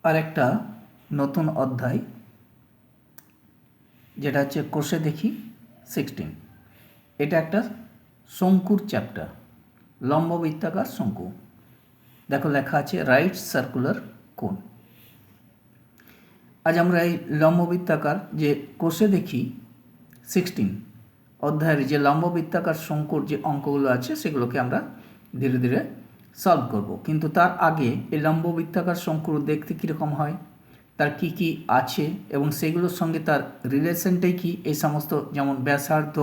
আর একটা নতুন অধ্যায় যেটা হচ্ছে কোষে দেখি 16। এটা একটা শঙ্কুর চ্যাপ্টার, লম্ব বৃত্তাকার শঙ্কু। দেখো লেখা আছে রাইট সার্কুলার কোন। আজ আমরা এই লম্ব বৃত্তাকার যে কোষে দেখি 16 অধ্যায়ের যে লম্ব বৃত্তাকার শঙ্কুর যে অঙ্কগুলো আছে সেগুলোকে আমরা ধীরে ধীরে সলভ করব। কিন্তু তার আগে এই লম্ব বৃত্তাকার শঙ্কুর দেখতে কীরকম হয়, তার কি কি আছে এবং সেগুলোর সঙ্গে তার রিলেশনটাই কি, এই সমস্ত যেমন ব্যাসার্ধ,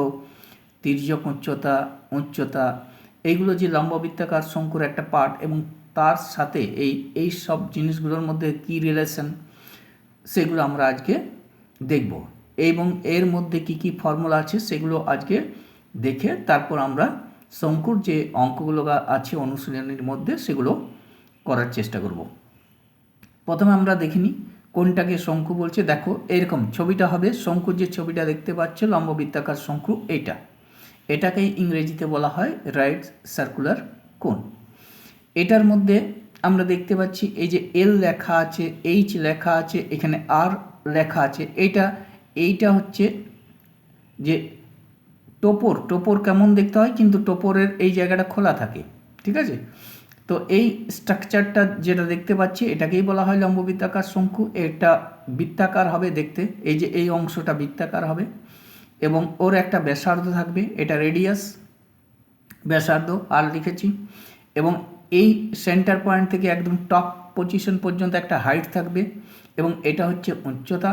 তির্যক উচ্চতা, উচ্চতা, এইগুলো যে লম্ব বৃত্তাকার শঙ্কুর একটা পার্ট এবং তার সাথে এই সব জিনিসগুলোর মধ্যে কি রিলেশন সেগুলো আমরা আজকে দেখব এবং এর মধ্যে কি কি ফর্মুলা আছে সেগুলো আজকে দেখে তারপর আমরা শঙ্কুর যে অঙ্কগুলো আছে অনুশীলনীর মধ্যে সেগুলো করার চেষ্টা করব। প্রথমে আমরা দেখিনি কোনটাকে শঙ্কু বলছে। দেখো এরকম ছবিটা হবে, শঙ্কুর যে ছবিটা দেখতে পাচ্ছ লম্ব বৃত্তাকার শঙ্কু, এটাকেই ইংরেজিতে বলা হয় রাইট সার্কুলার কোন। এটার মধ্যে আমরা দেখতে পাচ্ছি এই যে এল লেখা আছে, এইচ লেখা আছে, এখানে আর লেখা আছে। এইটা হচ্ছে যে টোপর কেমন দেখতে হয়, কিন্তু টোপরের এই জায়গাটা খোলা থাকে, ঠিক আছে। তো এই স্ট্রাকচারটা যেটা দেখতে পাচ্ছি এটাকেই বলা হয় লম্ব বৃত্তাকার শঙ্কু। এটা বৃত্তাকার হবে দেখতে, এই যে এই অংশটা বৃত্তাকার হবে এবং ওর একটা ব্যাসার্ধ থাকবে, এটা রেডিয়াস ব্যাসার্ধ আর লিখেছি, এবং এই সেন্টার পয়েন্ট থেকে একদম টপ পজিশন পর্যন্ত একটা হাইট থাকবে এবং এটা হচ্ছে উচ্চতা,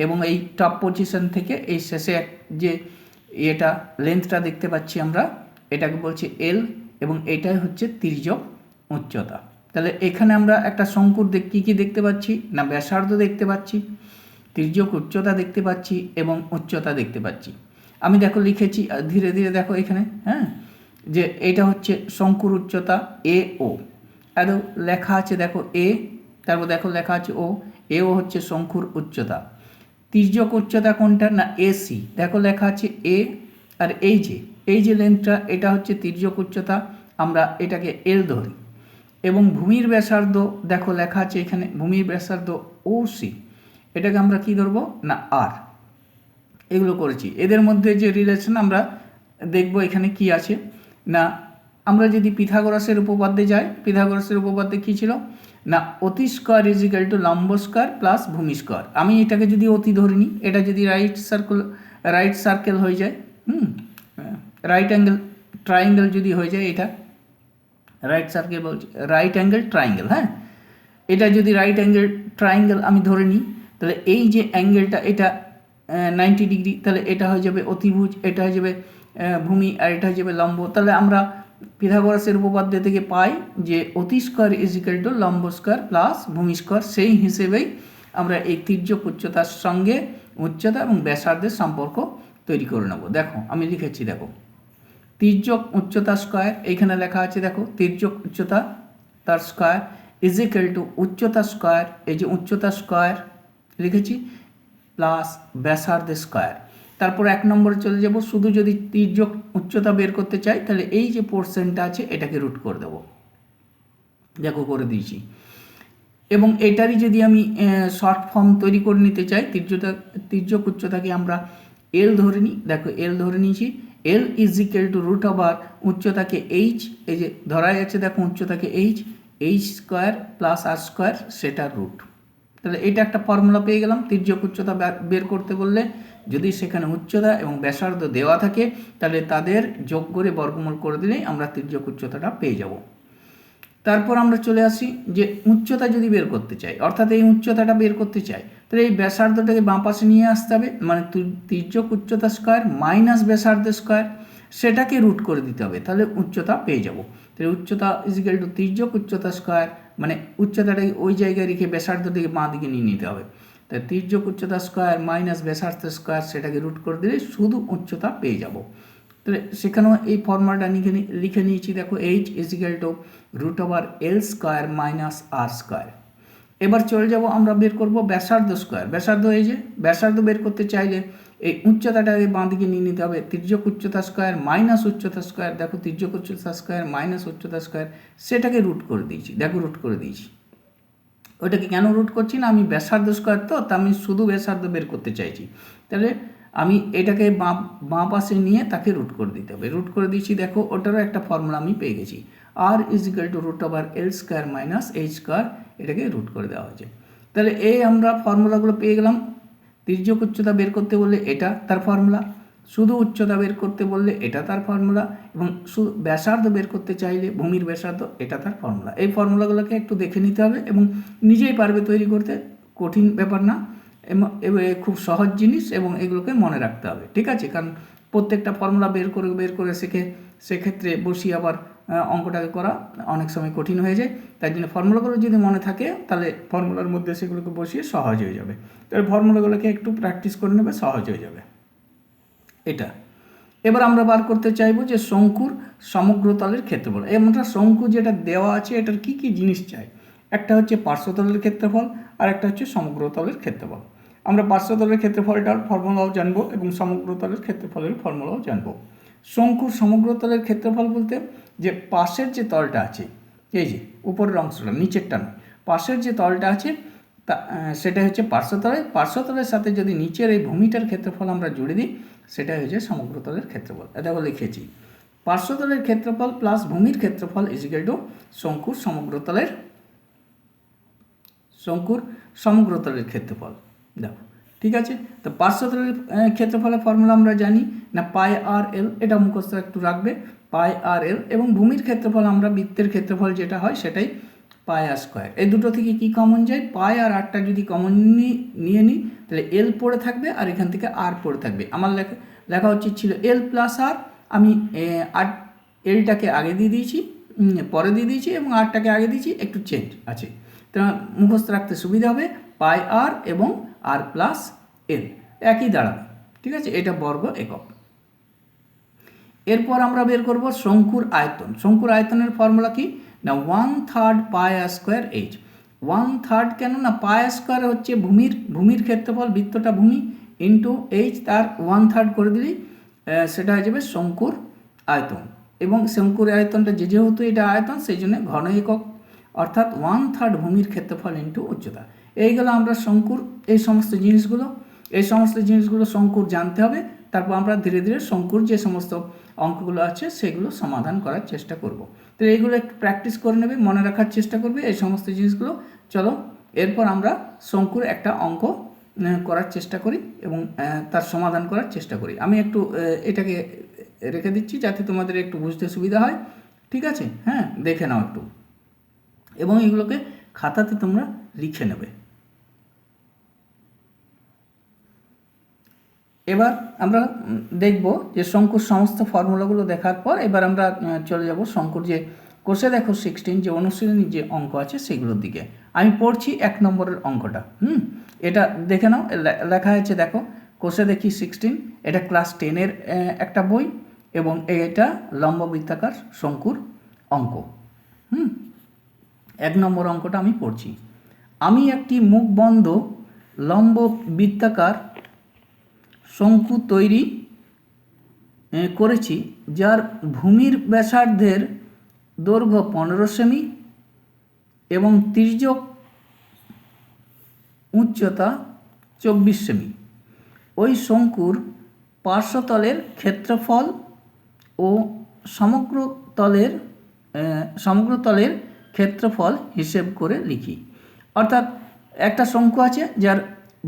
এবং এই টপ পজিশন থেকে এই শেষে যে এটা লেন্থটা দেখতে পাচ্ছি আমরা, এটাকে বলছি এল, এবং এটাই হচ্ছে তির্যক উচ্চতা। তাহলে এখানে আমরা একটা শঙ্কুর কী কী দেখতে পাচ্ছি না, ব্যাসার্ধ দেখতে পাচ্ছি, তির্যক উচ্চতা দেখতে পাচ্ছি এবং উচ্চতা দেখতে পাচ্ছি। আমি দেখো লিখেছি ধীরে ধীরে, দেখো এখানে হ্যাঁ, যে এটা হচ্ছে শঙ্কুর উচ্চতা এ ও, এত লেখা আছে দেখো এ, তারপর দেখো লেখা আছে ও, এও হচ্ছে শঙ্কুর উচ্চতা। তির্যক উচ্চতা কোনটা না এসি, দেখো লেখা আছে এ, আর এই যে লেন্থটা এটা হচ্ছে তির্যক উচ্চতা, আমরা এটাকে এল ধরি। এবং ভূমির ব্যাসার্ধ দেখো লেখা আছে এখানে, ভূমির ব্যাসার্ধ ও সি, এটাকে আমরা কি ধরবো না আর। এগুলো করেছি, এদের মধ্যে যে রিলেশন আমরা দেখব এখানে কি আছে না, আমরা যদি পিথাগোরাসের উপপাদ্যে যাই, পিথাগোরাসের উপপাদ্যে কী ছিল না, অতি স্কোয়ার ইজ ইকুয়াল টু লম্ব স্কোয়ার প্লাস ভূমি স্কোয়ার। আমি এটাকে যদি অতি ধরে নিই, এটা যদি রাইট সার্কেল হয়ে যায়, রাইট অ্যাঙ্গেল ট্রায়াঙ্গেল যদি হয়ে যায়, এটা রাইট সার্কেল বলছি, রাইট অ্যাঙ্গেল ট্রায়াঙ্গেল, হ্যাঁ, এটা যদি রাইট অ্যাঙ্গেল ট্রায়াঙ্গেল আমি ধরে নিই, তাহলে এই যে অ্যাঙ্গেলটা এটা 90 ডিগ্রি, তাহলে এটা হয়ে যাবে অতিভুজ, এটা হয়ে যাবে ভূমি, আর এটা হয়ে যাবে লম্ব। তাহলে আমরা পিথাগোরাসের উপপাদ্য থেকে পাই যে অতি স্কোয়ার ইজ ইকুয়াল টু লম্ব স্কোয়ার প্লাস ভূমি স্কোয়ার। সেই হিসেবেই আমরা এই তির্যক উচ্চতার সঙ্গে উচ্চতা এবং ব্যাসার্ধের সম্পর্ক তৈরি করে নেব। দেখো আমি লিখেছি, দেখো তির্যক উচ্চতা স্কোয়ার, এইখানে লেখা আছে দেখো তির্যক উচ্চতা তার স্কোয়ার ইজ ইকুয়াল টু উচ্চতা স্কোয়ার, এই যে উচ্চতা স্কোয়ার লিখেছি প্লাস ব্যাসার্ধ স্কোয়ার। তারপর 1 নম্বরে চলে যাব, শুধু যদি তির্যক উচ্চতা বের করতে চাই তাহলে এই যে পোর্শনটা আছে এটাকে রুট করে দেব, দেখো করে দিয়েছি। এবং এটারই যদি আমি শর্ট ফর্ম তৈরি করে নিতে চাই, তির্যক উচ্চতাকে আমরা এল ধরে নিই, দেখো এল ধরে নিয়েছি, L is equal to root over উচ্চতাকে এইচ, এই যে ধরাই আছে দেখো উচ্চতাকে H square plus R square, সেটার রুট। তাহলে এটা একটা ফর্মুলা পেয়ে গেলাম। তির্যক উচ্চতা বের করতে বললে যদি সেখানে উচ্চতা এবং ব্যাসার্ধ দেওয়া থাকে তাহলে তাদের যোগ করে বর্গমূল করে দিলেই আমরা তির্যক উচ্চতাটা পেয়ে যাব। তারপর আমরা চলে আসি যে উচ্চতা যদি বের করতে চাই, অর্থাৎ এই উচ্চতাটা বের করতে চাই, তাহলে এই ব্যাসার্ধটাকে বাঁ পাশে নিয়ে আসতে হবে, মানে তির্যক উচ্চতা স্কোয়ার মাইনাস ব্যাসার্ধ স্কোয়ার, সেটাকে রুট করে দিতে হবে, তাহলে উচ্চতা পেয়ে যাব। তাহলে উচ্চতা ইজ ইকুয়াল টু তির্যক উচ্চতা স্কোয়ার, মানে উচ্চতাটাকে ওই জায়গায় রেখে ব্যাসার্ধটাকে বাঁ দিকে নিয়ে নিতে হবে। তাই তির্যক উচ্চতা স্কোয়ার মাইনাস ব্যাসার্ধ স্কোয়ার, সেটাকে রুট করে দিলে শুধু উচ্চতা পেয়ে যাব। তাহলে সেখানেও এই ফর্মুলাটা লিখে নিয়েছি, দেখো H is equal to root over L square minus R square. এবার চলে যাব আমরা বের করব ব্যাসার্ধ স্কোয়ার। ব্যাসার্ধ এই যে ব্যাসার্ধ বের করতে চাইলে এই উচ্চতাটাকে বাঁ দিকে নিয়ে নিতে হবে, তির্যক উচ্চতা স্কোয়ার মাইনাস উচ্চতা স্কোয়ার, দেখো তির্যক উচ্চতা স্কোয়ার মাইনাস উচ্চতা স্কোয়ার, সেটাকে রুট করে দিয়েছি, দেখো রুট করে দিয়েছি। ওইটাকে কেন রুট করছি না, আমি ব্যাসার্ধ স্কোয়ার তো, তা আমি শুধু ব্যাসার্ধ বের করতে চাইছি। তাহলে আমি এটাকে বাঁ পাশে নিয়ে তাকে রুট করে দিতে হবে। রুট করে দিয়েছি, দেখো ওটারও একটা ফর্মুলা আমি পেয়ে গেছি, R is equal to root over L square minus H square, এটাকে রুট করে দেওয়া হয়েছে। তাহলে এই আমরা ফর্মুলাগুলো পেয়ে গেলাম। তির্যক উচ্চতা বের করতে বললে এটা তার ফর্মুলা, শুধু উচ্চতা বের করতে বললে এটা তার ফর্মুলা, এবং শুধু ব্যাসার্ধ বের করতে চাইলে ভূমির ব্যাসার্ধ এটা তার ফর্মুলা। এই ফর্মুলাগুলোকে একটু দেখে নিতে হবে এবং নিজেই পারবে তৈরি করতে, কঠিন ব্যাপার না, খুব সহজ জিনিস এবং এগুলোকে মনে রাখতে হবে, ঠিক আছে? কারণ প্রত্যেকটা ফর্মুলা বের করে সেক্ষেত্রে বসিয়ে আবার অঙ্কটাকে করা অনেক সময় কঠিন হয়ে যায়। তাই জন্য ফর্মুলাগুলো যদি মনে থাকে তাহলে ফর্মুলার মধ্যে সেগুলোকে বসিয়ে সহজ হয়ে যাবে। তাহলে ফর্মুলাগুলোকে একটু প্র্যাকটিস করে নেবে, সহজ হয়ে যাবে এটা। এবার আমরা বার করতে চাইবো যে শঙ্কুর সমগ্রতলের ক্ষেত্রফল। আমরা শঙ্কু যেটা দেওয়া আছে এটার কি কি জিনিস চাই, একটা হচ্ছে পার্শ্বতলের ক্ষেত্রফল আর একটা হচ্ছে সমগ্রতলের ক্ষেত্রফল। আমরা পার্শ্বতলের ক্ষেত্রফলটার ফর্মুলাও জানবো এবং সমগ্রতলের ক্ষেত্রফলের ফর্মুলাও জানবো। শঙ্কুর সমগ্রতলের ক্ষেত্রফল বলতে যে পাশের যে তলটা আছে, এই যে উপরের অংশটা, নিচেরটা নয়, পাশের যে তলটা আছে তা সেটা হচ্ছে পার্শ্বতলের সাথে যদি নিচের এই ভূমিটার ক্ষেত্রফল আমরা জুড়ে দিই সেটাই হচ্ছে সমগ্রতলের ক্ষেত্রফল। দেখো লিখেছি, পার্শ্বতলের ক্ষেত্রফল প্লাস ভূমির ক্ষেত্রফল ইজ ইকুয়াল টু শঙ্কুর সমগ্রতলের ক্ষেত্রফল। দেখো ঠিক আছে, তো পার্শ্বতলের ক্ষেত্রফলের ফর্মুলা আমরা জানি না, পাই আর এল, এটা মুখস্থ একটু রাখবে, পাই আর এল। এবং ভূমির ক্ষেত্রফল আমরা বৃত্তের ক্ষেত্রফল যেটা হয় সেটাই পাই আর স্কোয়ার। এই দুটো থেকে কি কমন যায়, পাই আর আরটা যদি কমন নিয়ে নিই তাহলে এল পড়ে থাকবে আর এখান থেকে আর পড়ে থাকবে। আমার লেখা উচিত ছিল এল প্লাস আর, আমি আর এলটাকে আগে দিয়ে দিয়েছি, পরে দিয়ে দিয়েছি এবং আরটাকে আগে দিয়েছি, একটু চেঞ্জ আছে। তো মুখস্থ রাখতে সুবিধা হবে, পাই আর এবং আর প্লাস এল একই দাঁড়াবে, ঠিক আছে? এটা বর্গ একক। এরপর আমরা বের করব শঙ্কুর আয়তন। শঙ্কুর আয়তনের ফর্মুলা কি না, 1/3 পাই আর স্কোয়ার এইচ। 1/3 কেন না, পাই আর স্কোয়ার হচ্ছে ভূমির ক্ষেত্রফল, বৃত্তটা ভূমি, ইন্টু এইচ, তার 1/3 করে দিলেই সেটা হয়ে যাবে শঙ্কুর আয়তন। এবং শঙ্কুর আয়তনটা যেহেতু এটা আয়তন সেই জন্য ঘন একক, অর্থাৎ 1/3 ভূমির ক্ষেত্রফল ইন্টু উচ্চতা। এইগুলো আমরা শঙ্কুর এই সমস্ত জিনিসগুলো শঙ্কুর জানতে হবে। তারপর আমরা ধীরে ধীরে শঙ্কুর যে সমস্ত অঙ্কগুলো আছে সেগুলো সমাধান করার চেষ্টা করব। তো এইগুলো একটু প্র্যাকটিস করে নেবে, মনে রাখার চেষ্টা করবে এই সমস্ত জিনিসগুলো। চলো এরপর আমরা শঙ্কুর একটা অঙ্ক করার চেষ্টা করি এবং তার সমাধান করার চেষ্টা করি। আমি একটু এটাকে রেখে দিচ্ছি যাতে তোমাদের একটু বুঝতে সুবিধা হয়, ঠিক আছে? হ্যাঁ, দেখে নাও একটু এবং এগুলোকে খাতাতে তোমরা লিখে নেবে। এবার আমরা দেখব যে শঙ্কুর সমস্ত ফর্মুলাগুলো দেখার পর এবার আমরা চলে যাব শঙ্কুর যে কোষে দেখো 16 যে অনুশীলনী যে অঙ্ক আছে সেগুলোর দিকে। আমি পড়ছি 1 নম্বরের অঙ্কটা। এটা দেখে নাও, লেখা আছে দেখো, কোষে দেখি 16, এটা ক্লাস 10-এর একটা বই এবং এটা লম্ব বৃত্তাকার শঙ্কুর অঙ্ক। 1 নম্বর অঙ্কটা আমি পড়ছি। আমি একটি মুখবন্ধ লম্ব বৃত্তাকার শঙ্কু তৈরি করেছি যার ভূমির ব্যাসার্ধের দৈর্ঘ্য 15 সেমি এবং তির্যক উচ্চতা 24 সেমি। ওই শঙ্কুর পার্শ্বতলের ক্ষেত্রফল ও সমগ্রতলের ক্ষেত্রফল হিসেব করে লিখি। অর্থাৎ একটা শঙ্কু আছে যার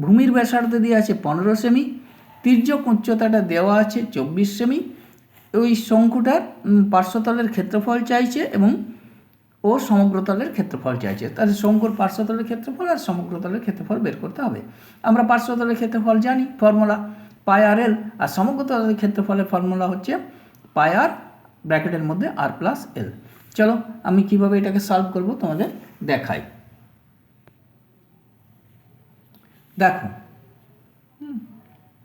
ভূমির ব্যাসার্ধ দিয়ে আছে 15 সেমি, তির্যক উচ্চতাটা দেওয়া আছে 24 সেমি। ওই শঙ্কুটার পার্শ্বতলের ক্ষেত্রফল চাইছে এবং সমগ্রতলের ক্ষেত্রফল চাইছে। তাহলে শঙ্কুর পার্শ্বতলের ক্ষেত্রফল আর সমগ্রতলের ক্ষেত্রফল বের করতে হবে। আমরা পার্শ্বতলের ক্ষেত্রফল জানি, ফর্মুলা পাই আর এল, আর সমগ্রতলের ক্ষেত্রফলের ফর্মুলা হচ্ছে পাই আর ব্র্যাকেটের মধ্যে আর প্লাস এল। চলো আমি কিভাবে এটাকে সলভ করব তোমাদের দেখাই। দেখো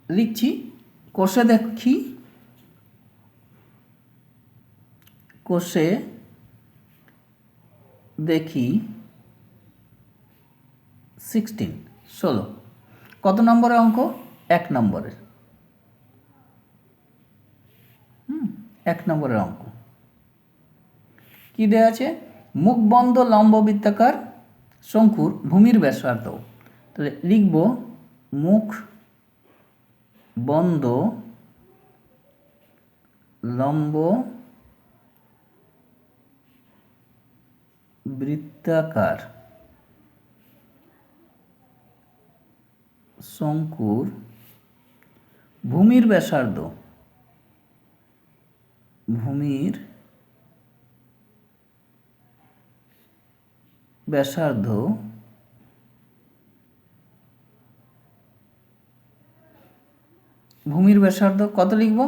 লিখছি, কোষে দেখি, কোষে দেখি 16 কত নম্বরের অঙ্ক, 1 নম্বরের। 1 নম্বরের অঙ্ক কি দেওয়া আছে, মুখবন্ধ লম্ব বৃত্তাকার শঙ্কুর ভূমির ব্যাসার্ধ, তাহলে লিখব মুখ বন্ধ লম্ব বৃত্তাকার শঙ্কুর ভূমির ব্যাসার্ধ, ভূমির ব্যাসার্ধ কত লিখব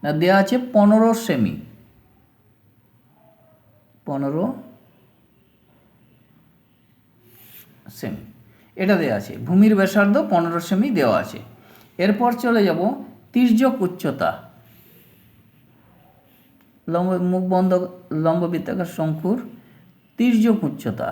না, দেওয়া আছে 15 সেমি, 15 সেমি এটা দেওয়া আছে। ভূমির ব্যাসার্ধ 15 সেমি দেওয়া আছে। এরপর চলে যাব তির্যক উচ্চতা, মুখ বন্ধ লম্ব বৃত্তাকার শঙ্কুর তির্যক উচ্চতা,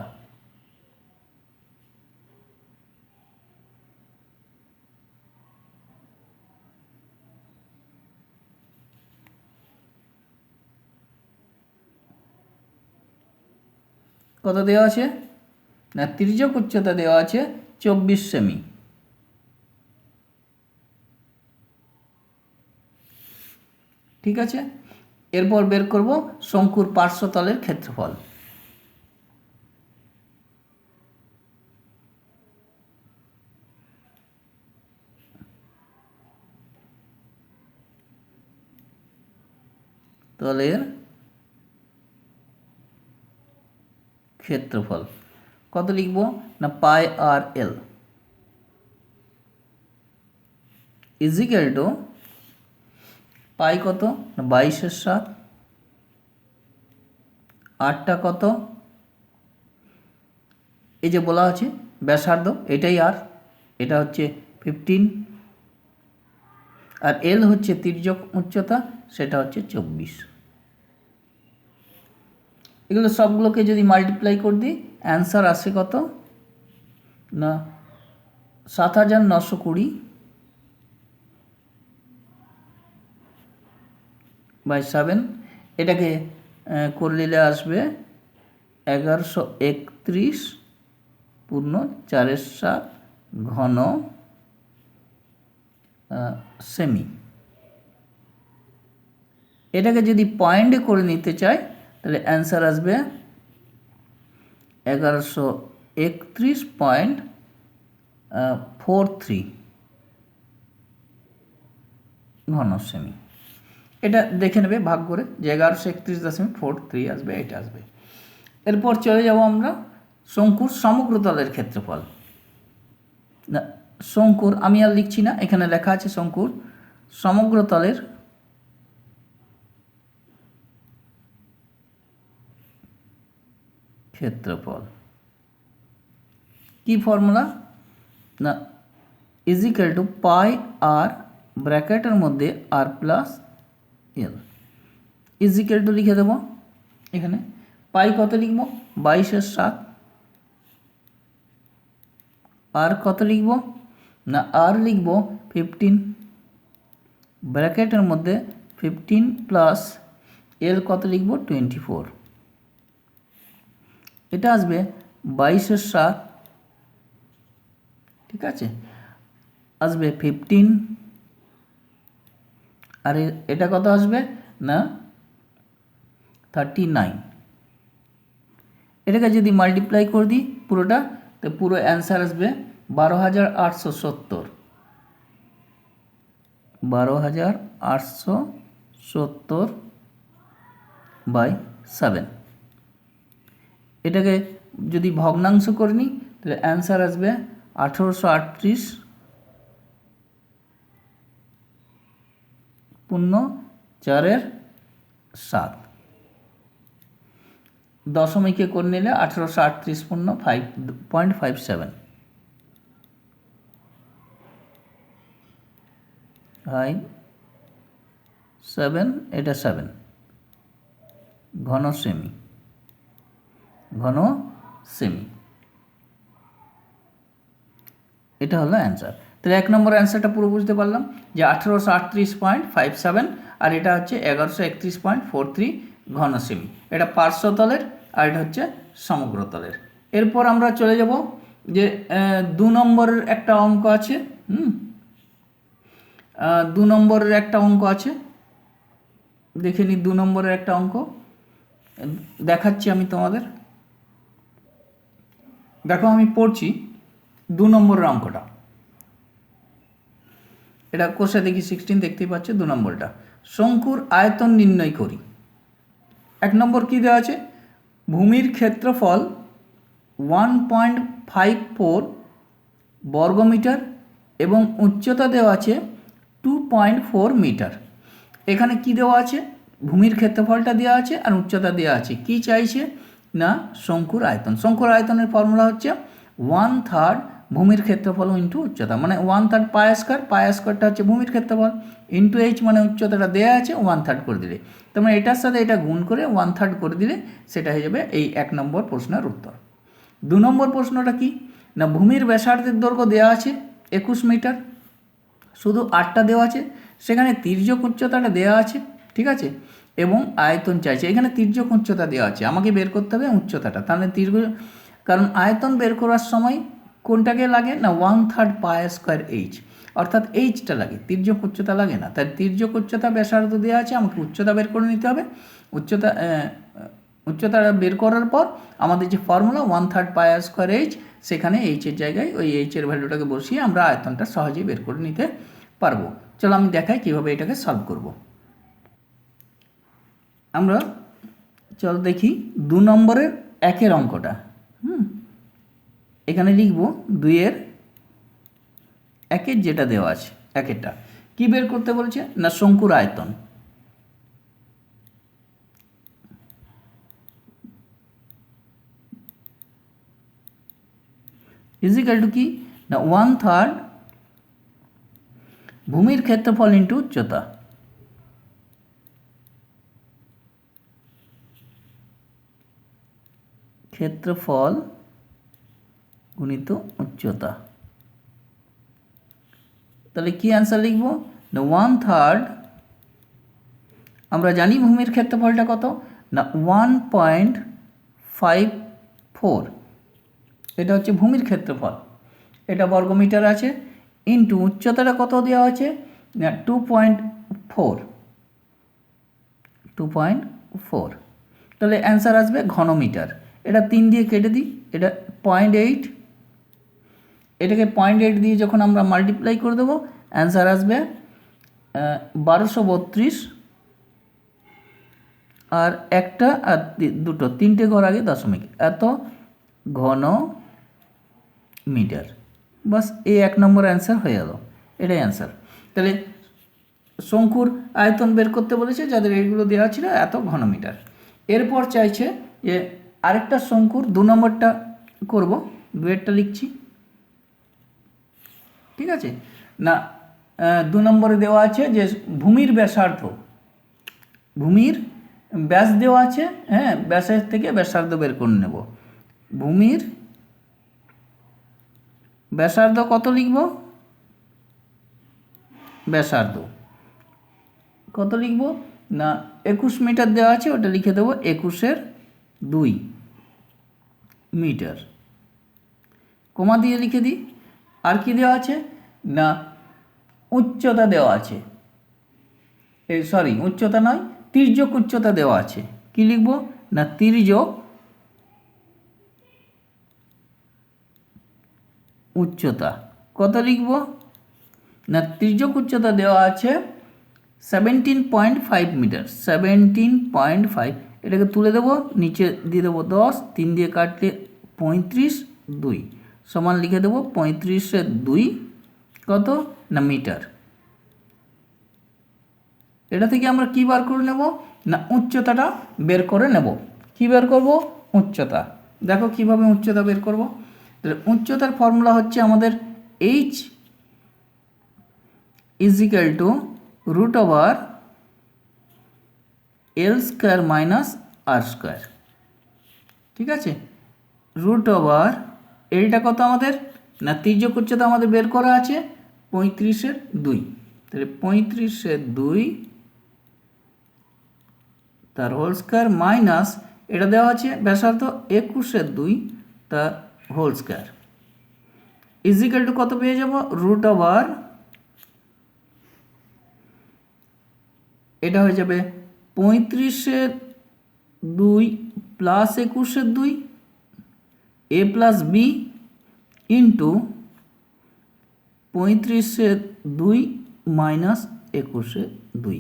কত দেওয়া আছে না, তির্যক উচ্চতা দেওয়া আছে 24 সেমি। ঠিক আছে, এরপর বের করব শঙ্কুর পার্শ্বতলের ক্ষেত্রফল। তলের ক্ষেত্রফল কত লিখব না, পাই আর এল ইজিক্যাল টু পাই কত না 22/7, আরটা কত, এই যে বলা আছে ব্যাসার্ধ এটাই আর, এটা হচ্ছে 15, আর এল হচ্ছে তির্যক উচ্চতা, সেটা হচ্ছে 24। এগুলো সবগুলোকে যদি মাল্টিপ্লাই করে দিই অ্যান্সার আসে কত না 7920 বাই 7, এটাকে করে নিলে আসবে 1131 পূর্ণ 4/7 ঘন সেমি। এটাকে যদি পয়েন্টে করে নিতে চাই তাহলে অ্যান্সার আসবে 1131.43 ঘন সেমি। এটা দেখে নেবে ভাগ করে যে 1131.43 আসবে, এটা আসবে। এরপর চলে যাব আমরা শঙ্কুর সমগ্রতলের ক্ষেত্রফল। না, শঙ্কুর আমি আর লিখছি না, এখানে লেখা আছে শঙ্কুর সমগ্রতলের ক্ষেত্রফল। কি ফর্মুলা না, ইজিক্যাল টু পাই আর ব্র্যাকেটের মধ্যে আর প্লাস এল ইজিক্যাল টু লিখে দেব। এখানে পাই কত লিখব 22/7, আর কত লিখব না, আর লিখব 15, ব্র্যাকেটের মধ্যে 15 প্লাস এল কত লিখব 24, এটা আসবে 22/7। ঠিক আছে, আসবে 15, আর এটা কত আসবে না 39। এটাকে যদি মাল্টিপ্লাই করে দিই পুরোটা, তো পুরো অ্যান্সার আসবে 12,870, 12,870 বাই 7। এটাকে যদি ভগ্নাংশ করে নিই তাহলে অ্যান্সার আসবে 1838 পূর্ণ 4/7। দশমিকে করে নিলে 1838 পূর্ণ 5.57 এটা 7 ঘন সেমি, ঘন সেমি। এটা হলো অ্যান্সার। তাহলে 1 নম্বর অ্যান্সারটা পুরো বুঝতে পারলাম যে 1838.57, আর এটা হচ্ছে 1131.43 ঘন সেমি। এটা পার্শ্বতলের আর এটা হচ্ছে সমগ্রতলের। এরপর আমরা চলে যাব যে 2 নম্বরের একটা অঙ্ক আছে। 2 নম্বরের একটা অঙ্ক আছে, দেখে নিই। 2 নম্বরের একটা অঙ্ক দেখাচ্ছি আমি তোমাদের। দেখো আমি পড়ছি 2 নম্বরের অঙ্কটা। এটা কোষে দেখি 16 দেখতেই পাচ্ছ। 2 নম্বরটা, শঙ্কুর আয়তন নির্ণয় করি। 1 নম্বর কি দেওয়া আছে, ভূমির ক্ষেত্রফল 1.54 বর্গমিটার এবং উচ্চতা দেওয়া আছে 2.4 মিটার। এখানে কি দেওয়া আছে, ভূমির ক্ষেত্রফলটা দেওয়া আছে আর উচ্চতা দেওয়া আছে। কি চাইছে না শঙ্কুর আয়তন। শঙ্কুর আয়তনের ফর্মুলা হচ্ছে 1/3 ভূমির ক্ষেত্রফল ইন্টু উচ্চতা, মানে 1/3 পাই স্কয়ার। পাই স্কয়ারটা হচ্ছে ভূমির ক্ষেত্রফল, ইন্টু এইচ মানে উচ্চতাটা দেওয়া আছে, 1/3 করে দিলে, তার মানে এটার সাথে এটা গুণ করে 1/3 করে দিলে সেটা হয়ে যাবে এই 1 নম্বর প্রশ্নের উত্তর। 2 নম্বর প্রশ্নটা কি না, ভূমির ব্যাসার্ধের দৈর্ঘ্য দেওয়া আছে 21 মিটার, শুধু 8টা দেওয়া আছে, সেখানে তির্যক উচ্চতাটা দেওয়া আছে, ঠিক আছে, এবং আয়তন চাইছে। এখানে তির্যক উচ্চতা দেওয়া আছে, আমাকে বের করতে হবে উচ্চতাটা। তাহলে কারণ আয়তন বের করার সময় কোনটাকে লাগে না 1/3 পাই স্কয়ার এইচ, অর্থাৎ এইচটা লাগে, তির্যক উচ্চতা লাগে না। তাই তির্যক উচ্চতা ব্যাসার্ধ দেওয়া আছে, আমাকে উচ্চতা বের করে নিতে হবে। উচ্চতাটা বের করার পর আমাদের যে ফর্মুলা 1/3 পাই স্কয়ার এইচ, সেখানে এইচের জায়গায় ওই এইচের ভ্যালুটাকে বসিয়ে আমরা আয়তনটা সহজেই বের করে নিতে পারবো। চলো আমি দেখাই কীভাবে এটাকে সলভ করব। আমরা চল দেখি 2 নম্বরের 1-এর অঙ্কটা। এখানে লিখব 2-এর 1-এর যেটা দেওয়া আছে, 1-এরটা কি বের করতে বলছে না শঙ্কুর আয়তন। ইজিক্যাল টু কি না 1/3 ভূমির ক্ষেত্রফল ইন্টু উচ্চতা। ক্ষেত্রফল গুণিত উচ্চতা। তাহলে কি অ্যান্সার লিখব না 1/3, আমরা জানি ভূমির ক্ষেত্রফলটা কত না 1.54, এটা হচ্ছে ভূমির ক্ষেত্রফল, এটা বর্গমিটার আছে, ইন্টু উচ্চতাটা কত দেওয়া আছে না 2.4। তাহলে অ্যান্সার আসবে ঘনমিটার। এটা 3 দিয়ে কেটে দিই, এটা 0.8, এটাকে 0.8 দিয়ে যখন আমরা মাল্টিপ্লাই করে দেবো অ্যান্সার আসবে 1232, আর একটা আর দুটো 3টে ঘর আগে দশমিক, এত ঘন মিটার। বাস এই 1 নম্বর অ্যান্সার হয়ে গেল, এটাই অ্যান্সার। তাহলে শঙ্কুর আয়তন বের করতে বলেছে, যাদের এইগুলো দেওয়া ছিল এত ঘনমিটার। এরপর চাইছে যে আরেকটা শঙ্কুর 2 নম্বরটা করব, 2-এরটা লিখছি, ঠিক আছে না। 2 নম্বরে দেওয়া আছে যে ভূমির ব্যাসার্ধ, ভূমির ব্যাস দেওয়া আছে, হ্যাঁ, ব্যাসের থেকে ব্যাসার্ধ বের করে নেব। ভূমির ব্যাসার্ধ কত লিখব, ব্যাসার্ধ কত লিখব না 21 মিটার দেওয়া আছে, ওটা লিখে দেবো 21/2 মিটার, কমা দিয়ে লিখে দিই। আর কি দেওয়া আছে না উচ্চতা দেওয়া আছে, উচ্চতা নয়, তির্যক উচ্চতা দেওয়া আছে। কি লিখব না তির্যক উচ্চতা কত লিখব না তির্যক উচ্চতা দেওয়া আছে 17.5 মিটার, 17.5। এটাকে তুলে দেবো, নিচে দিয়ে দেবো 10, 3 দিয়ে কাটলে 35/2 সমান লিখে দেবো 35/2 কত না মিটার। এটা থেকে আমরা কি বার করে নেব না উচ্চতাটা বের করে নেব। কি বের করব উচ্চতা। দেখো কিভাবে উচ্চতা বের করব। তাহলে উচ্চতার ফর্মুলা হচ্ছে আমাদের h is equal two √/L² - R², ঠিক আছে। √/Lটা কত আমাদের না তির্যক উচ্চতা আমাদের বের করা আছে 35/2, তাহলে 35/2 তার হোল স্কয়ার মাইনাস এটা দেওয়া আছে ব্যাসার্ধ 21/2 তার হোল স্কোয়ার ইজিক্যাল টু কত পেয়ে যাব রুট ওভার, এটা হয়ে যাবে 35/2 প্লাস 21/2 এ প্লাস বি ইন্টু 35/2 মাইনাস 21/2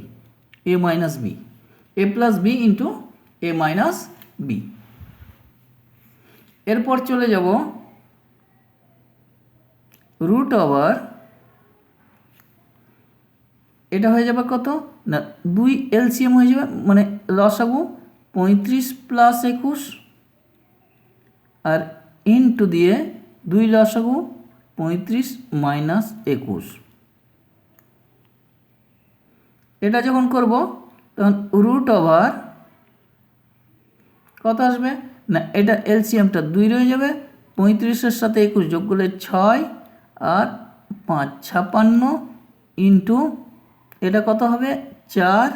এ মাইনাস বি, এ প্লাস বি ইন্টু এ মাইনাস বি। এরপর চলে যাব রুট ওভার, এটা হয়ে যাবে কত না 2 এলসিএম হয়ে যাবে, মানে লসাগু 35 প্লাস 21 আর ইন্টু দিয়ে 2 লসাগু 35 মাইনাস 21। এটা যখন করব তখন রুট ওভার কত আসবে না, এটা এলসিএমটা 2 রয়ে যাবে, 35-এর সাথে 21 যোগ করলে 6 আর 5 56 ইন্টু এটা কত হবে 4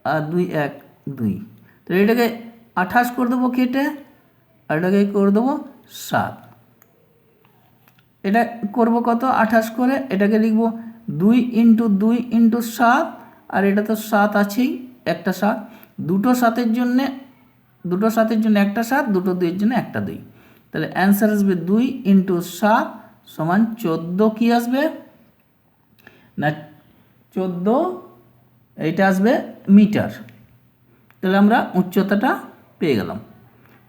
আর 2 1 2, তো এটাকে 28 করে দেবো কেটে, আর এটাকে করে দেবো 7। এটা করব কত 28 করে, এটাকে লিখব 2 ইন্টু 2 ইন্টু 7, আর এটা তো 7 আছেই, একটা 7, দুটো 7-এর জন্যে একটা 7, দুটো 2-এর জন্য একটা 2, তাহলে অ্যান্সার আসবে 2 ইন্টু 7 সমান 14 কি আসবে না 14, এইটা আসবে মিটার। তাহলে আমরা উচ্চতাটা পেয়ে গেলাম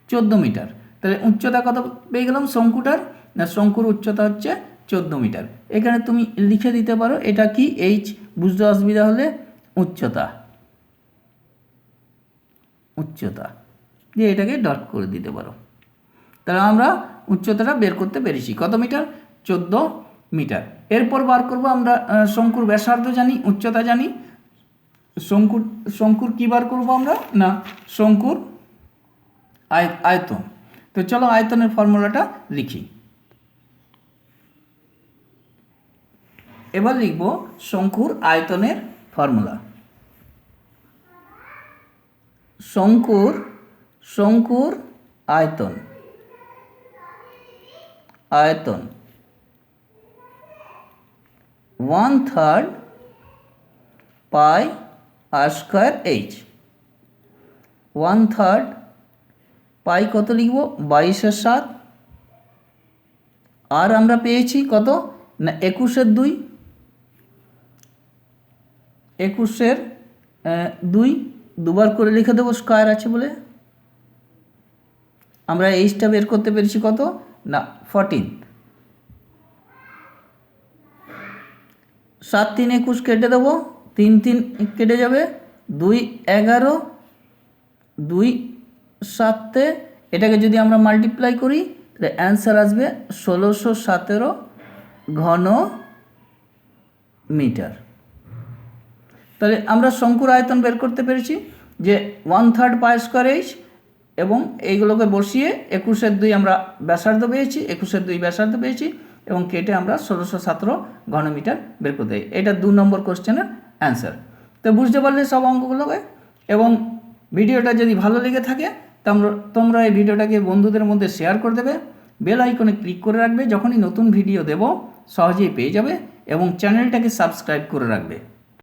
14 মিটার। তাহলে উচ্চতা কত পেয়ে গেলাম শঙ্কুটার না, শঙ্কুর উচ্চতা হচ্ছে 14 মিটার। এখানে তুমি লিখে দিতে পারো এটা কি এইচ, বুঝতে অসুবিধা হলে উচ্চতা দিয়ে এটাকে ডট করে দিতে পারো। তাহলে আমরা উচ্চতাটা বের করতে পেরেছি কত মিটার 14 মিটার। এরপর বার করব আমরা শঙ্কুর ব্যাসার্ধ জানি, উচ্চতা জানি, শঙ্কুর কি বার করব আমরা না শঙ্কুর আয়তন। তো চলো আয়তনের ফর্মুলাটা লিখি। এবার লিখব শঙ্কুর আয়তনের ফর্মুলা। শঙ্কুর আয়তন 1/3 পাই আর স্কোয়ার এইচ। 1/3 পাই কত লিখব 22/7, আর আমরা পেয়েছি কত না 21/2, 21/2 দুবার করে লিখে দেবো স্কোয়ার আছে বলে। আমরা এইচটা বের করতে পেরেছি কত না 14, 7 3 21 কেটে দেবো, 3 3 কেটে যাবে, 2 11, 2 7, এটাকে যদি আমরা মাল্টিপ্লাই করি তাহলে অ্যান্সার আসবে 1617 ঘন মিটার। তাহলে আমরা শঙ্কুর আয়তন বের করতে পেরেছি যে 1/3 পাই স্কোয়ার এইচ, এবং এইগুলোকে বসিয়ে 21/2 আমরা ব্যাসার্ধ পেয়েছি, 21/2 ব্যাসার্ধ পেয়েছি, এবং কেটে আমরা 1617 ঘনমিটার বের করতে পারি। এটা 2 নম্বর কোশ্চেনের অ্যান্সার। তো বুঝতে পারলে সব অঙ্কগুলোকে, এবং ভিডিওটা যদি ভালো লেগে থাকে তোমরা এই ভিডিওটাকে বন্ধুদের মধ্যে শেয়ার করে দেবে, বেল আইকনে ক্লিক করে রাখবে, যখনই নতুন ভিডিও দেব সহজেই পেয়ে যাবে, এবং চ্যানেলটাকে সাবস্ক্রাইব করে রাখবে।